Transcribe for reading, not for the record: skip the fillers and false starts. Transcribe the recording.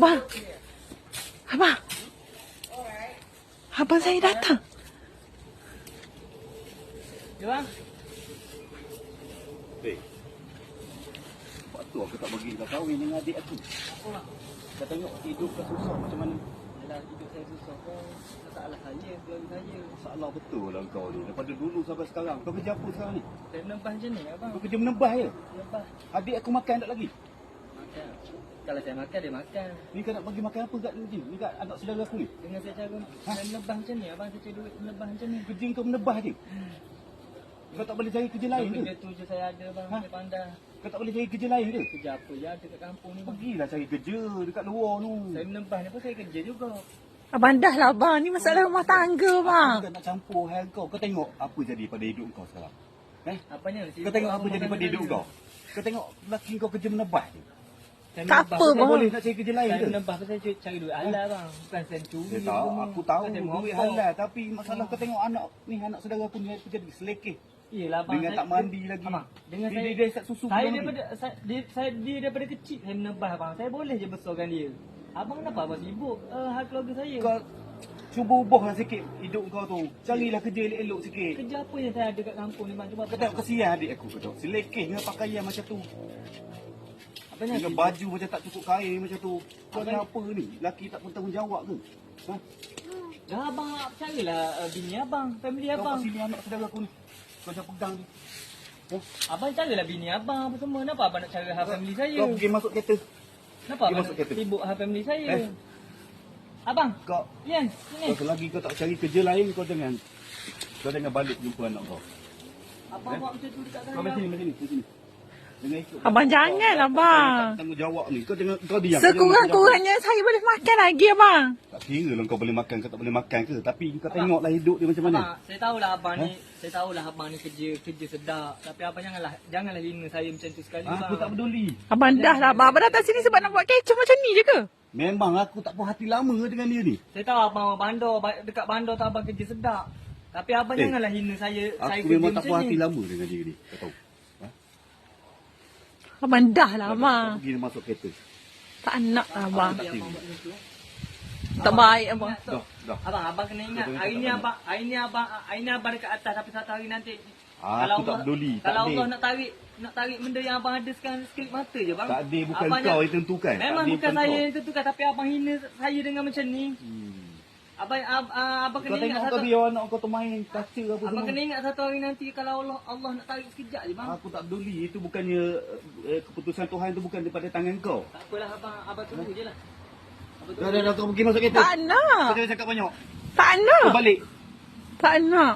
Bang. Abang. Abang saya datang. Ya bang. Pak tu aku tak bagi kau kahwin dengan adik aku. Kau tengok hidup kau susah macam mana. Yalah, hidup saya susah pun masalah saya, keluarga saya. Masalah betul lah kau ni. Daripada dulu sampai sekarang. Kau kerja apa sekarang ni? Saya menebah macam ni abang. Kau kerja menebah je? Menebah. Adik aku makan tak lagi? Makan. Kalau saya makan, dia makan. Ni kau nak bagi makan apa kat ni? Ni kat anak saudara aku ni? Dengan saya cara saya menebah macam ni abang, saya cari duit menebah macam ni. Kerja kau menebah je? Kau tak boleh cari kerja lain ke? Kerja tu je saya ada bang, saya pandai. Kau tak boleh cari kerja lain ke? Kerja apa je ada kat kampung ni bang. Pergilah cari kerja dekat luar tu. Saya menebah ni pun saya kerja juga. Abang dah lah bang. Ni masalah rumah tangga bang. Aku tak nak campur hal kau. Kau tengok apa jadi pada hidup kau sekarang. Apanya? Kau tengok apa jadi pada hidup kau. Kau tengok lelaki kau kerja menebah je. Saya Tak menebah. apa, Kau bang. boleh nak cari kerja lain Saya ke? menebah pasal saya cari duit halal bang. Bukan saya curi. Dia tahu, semua. aku tahu Bukan saya duit merokok. halal. Tapi masalah kau tengok anak ni, anak saudara aku ni jadi selekeh. Iyalah bang. Dengan tak mandi lagi. Abang, dengan Dia isap susu saya belum daripada dia daripada kecil saya menebah bang. Saya boleh je besarkan dia. Abang kenapa abang sibuk hal keluarga saya? Kau cuba ubahlah sikit hidup kau tu. Carilah kerja elok-elok sikit. Kerja apa yang saya ada kat kampung ni bang? Cuba Kau tengok kesian adik aku kau tengok. Selekeh dengan pakaian macam tu. Apanya? Dengan baju macam tak cukup kain macam tu. Kau ni apa ni? Laki tak bertanggungjawab ke? Ha? Dah abang carilah bini abang, family Kau abang. kat sini anak saudara aku ni. Kau jangan pegang ni. Abang carilah bini abang apa semua. Kenapa abang nak cari hal family saya? Kau pergi masuk kereta. Kenapa pergi abang masuk nak kereta. sibuk hal family saya? Abang, Kau Lian, sini. Kau selagi kau tak cari kerja lain kau jangan balik jumpa anak kau. Abang buat macam tu dekat saya. Kau sini, sini. Jangan ikut. Abang janganlah bang. Tak tanggungjawab ni. Kau diam. Sekurang-kurangnya saya boleh makan lagi abang. Tak kira lah kau boleh makan kau tak boleh makan ke. Tapi kau tengoklah hidup dia macam mana. Abang, saya tahulah abang ni, saya tahulah abang ni kerja sedap. Tapi abang janganlah hina saya macam tu sekali bang. Aku tak peduli. Abang dah lah bang. Abang datang sini sebab nak buat kecoh macam ni je ke? Memang aku tak puas hati lama dengan dia ni. Saya tahu abang bandar, dekat bandar tu abang kerja sedap. Tapi abang janganlah hina saya Aku kerja memang tak macam puas ni. hati lama dengan dia ni. Kau tahu. Abang dah lah bang. Kau pergi masuk kereta. Tak nak lah bang. Tak Abang tinggal. buat macam tu. Tak baik abang. Dah. Abang kena ingat hari ni abang dekat atas tapi satu hari nanti Aku tak peduli. Tak Kalau ada. Allah nak tarik benda yang abang ada sekarang sekelip mata je bang. Tak ada, bukan Abang kau yang tentukan. Memang Tak ada, bukan bukan saya kau. yang tentukan tapi abang hina saya dengan macam ni. Abang Kau kena ingat tengok satu kau biar anak kau tu main kaca apa Abang semua. kena ingat satu hari nanti kalau Allah nak tarik sekejap je bang. Aku tak peduli. Itu bukannya keputusan Tuhan tu bukan daripada tangan kau. Tak apalah abang tunggu je lah. Abang tunggu. Dah, kau pergi masuk kereta. Tak nak. Kau jangan cakap banyak. Tak nak. Kau balik. Tak nak.